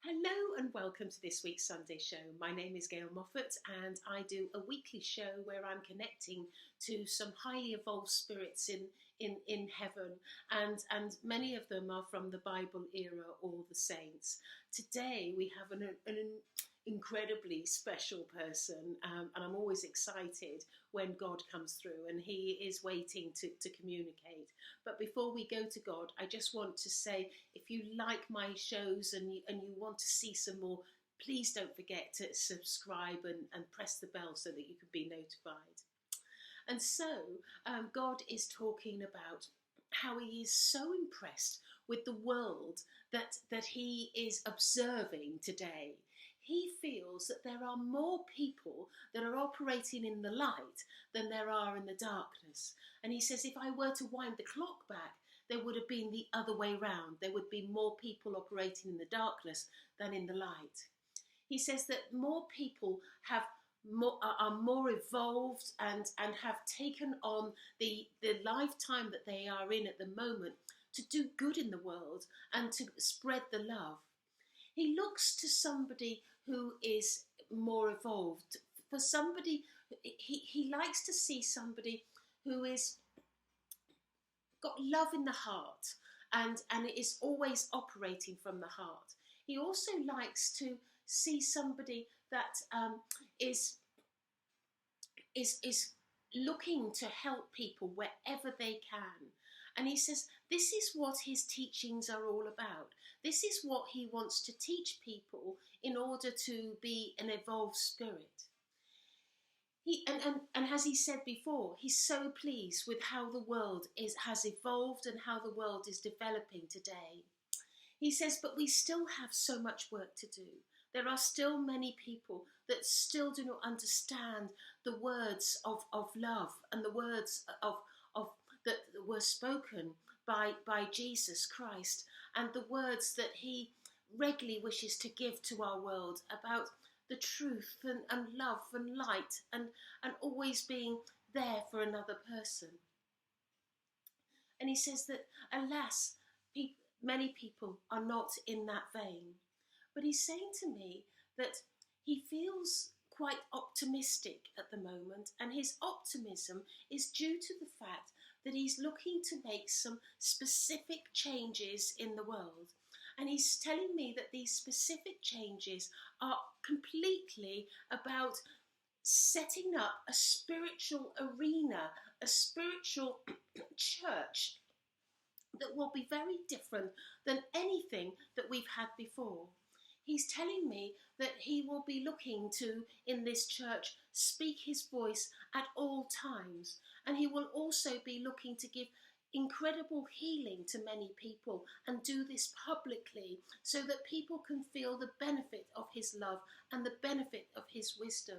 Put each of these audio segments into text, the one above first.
Hello and welcome to this week's Sunday show. My name is Gail Moffat and I do a weekly show where I'm connecting to some highly evolved spirits in heaven, and many of them are from the Bible era or the saints. Today we have an incredibly special person, and I'm always excited when God comes through and he is waiting to communicate. But before we go to God, I just want to say, if you like my shows and you want to see some more, please don't forget to subscribe and press the bell so that you can be notified. And so God is talking about how he is so impressed with the world that he is observing today. He feels that there are more people that are operating in the light than there are in the darkness. And he says, if I were to wind the clock back, there would have been the other way round. There would be more people operating in the darkness than in the light. He says that more people are more evolved and have taken on the lifetime that they are in at the moment to do good in the world and to spread the love. He looks to somebody who is more evolved. For somebody, he likes to see somebody who is got love in the heart and it is always operating from the heart. He also likes to see somebody that is looking to help people wherever they can. And he says this is what his teachings are all about. This is what he wants to teach people in order to be an evolved spirit. And as he said before, he's so pleased with how the world has evolved and how the world is developing today. He says, but we still have so much work to do. There are still many people that still do not understand the words of love and the words of that were spoken by Jesus Christ, and the words that he regularly wishes to give to our world about the truth and love and light and always being there for another person. And he says that, alas, many people are not in that vein. But he's saying to me that he feels quite optimistic at the moment, and his optimism is due to the fact that he's looking to make some specific changes in the world. And he's telling me that these specific changes are completely about setting up a spiritual arena, a spiritual church that will be very different than anything that we've had before. He's telling me that he will be looking to, in this church, speak his voice at all times. And he will also be looking to give incredible healing to many people and do this publicly so that people can feel the benefit of his love and the benefit of his wisdom.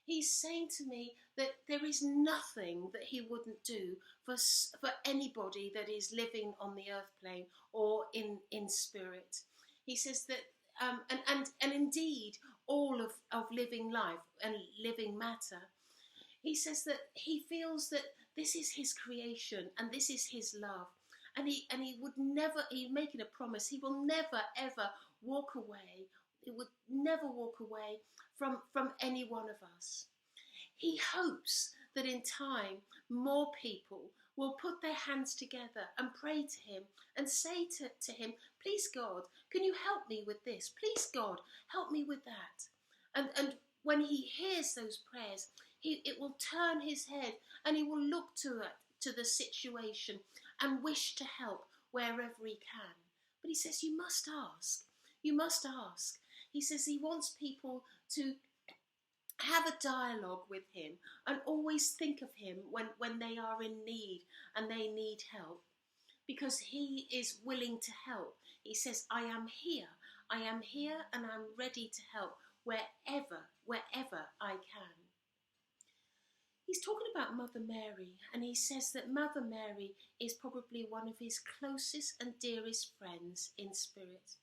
He's saying to me that there is nothing that he wouldn't do for anybody that is living on the earth plane or in spirit. He says that and indeed all of living life and living matter. He says that he feels that this is his creation and this is his love, and he would never, he's making a promise, he will never ever walk away. He would never walk away from any one of us. He hopes that in time more people will put their hands together and pray to him and say to him, please God, can you help me with this? Please God, help me with that. And when he hears those prayers, it will turn his head and he will look to the situation and wish to help wherever he can. But he says, you must ask. You must ask. He says he wants people to have a dialogue with him and always think of him when they are in need and they need help, because he is willing to help. He says, I am here and I'm ready to help wherever I can. He's talking about Mother Mary, and he says that Mother Mary is probably one of his closest and dearest friends in spirit.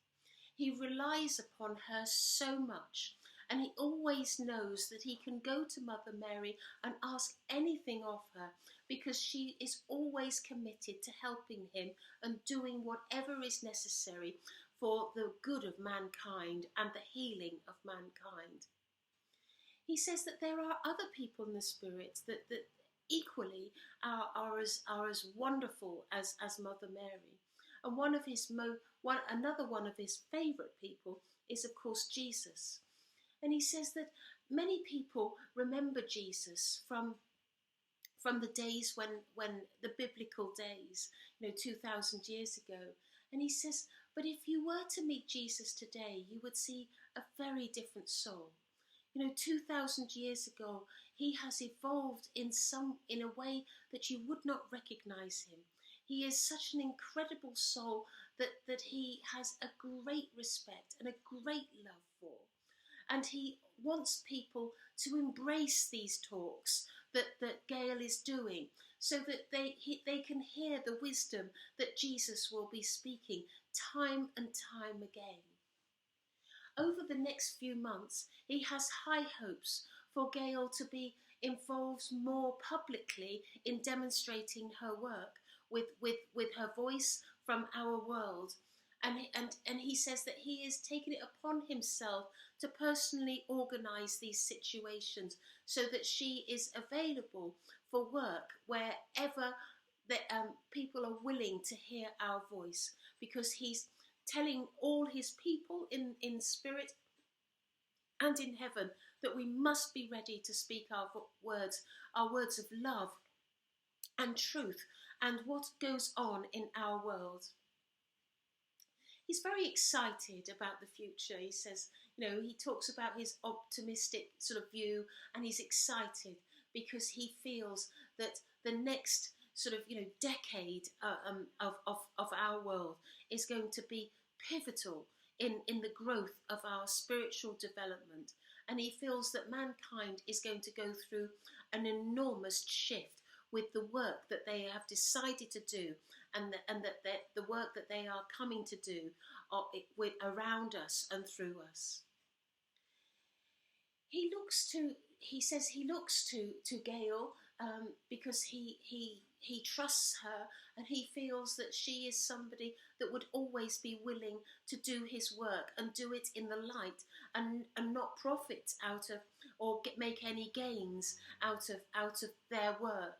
He relies upon her so much, and he always knows that he can go to Mother Mary and ask anything of her, because she is always committed to helping him and doing whatever is necessary for the good of mankind and the healing of mankind. He says that there are other people in the Spirit that equally are as wonderful as Mother Mary. And another one of his favourite people is, of course, Jesus. And he says that many people remember Jesus from the days when the biblical days, 2,000 years ago. And he says, but if you were to meet Jesus today, you would see a very different soul. 2,000 years ago, he has evolved in a way that you would not recognize him. He is such an incredible soul that he has a great respect and a great love for. And he wants people to embrace these talks that Gail is doing, so that they can hear the wisdom that Jesus will be speaking time and time again. Over the next few months, he has high hopes for Gail to be involved more publicly in demonstrating her work with her voice from our world. And he says that he is taking it upon himself to personally organise these situations so that she is available for work wherever people are willing to hear our voice, because he's telling all his people in spirit and in heaven that we must be ready to speak our words of love and truth and what goes on in our world. He's very excited about the future. He says, he talks about his optimistic sort of view, and he's excited because he feels that the next sort of, decade of our world is going to be pivotal in the growth of our spiritual development. And he feels that mankind is going to go through an enormous shift with the work that they have decided to do, and that the work that they are coming to do around us and through us. He says he looks to Gail because he trusts her, and he feels that she is somebody that would always be willing to do his work and do it in the light, and not profit out of or make any gains out of their work.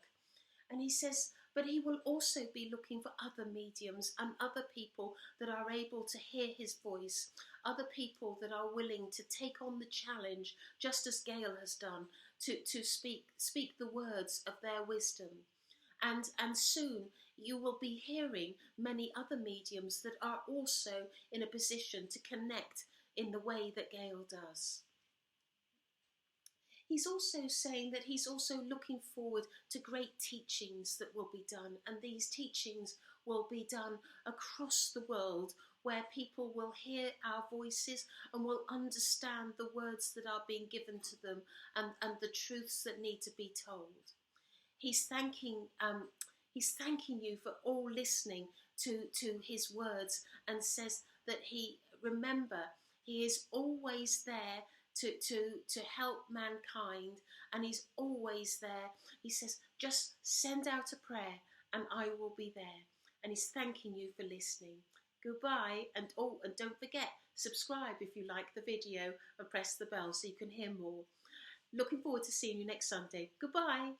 And he says, but he will also be looking for other mediums and other people that are able to hear his voice, other people that are willing to take on the challenge, just as Gail has done, to speak the words of their wisdom. And soon you will be hearing many other mediums that are also in a position to connect in the way that Gail does. He's also saying that he's also looking forward to great teachings that will be done, and these teachings will be done across the world, where people will hear our voices and will understand the words that are being given to them, and the truths that need to be told. He's thanking you for all listening to his words, and says that he is always there to help mankind, and he's always there. He says, just send out a prayer and I will be there. And he's thanking you for listening. Goodbye, and don't forget, subscribe if you like the video and press the bell so you can hear more. Looking forward to seeing you next Sunday. Goodbye.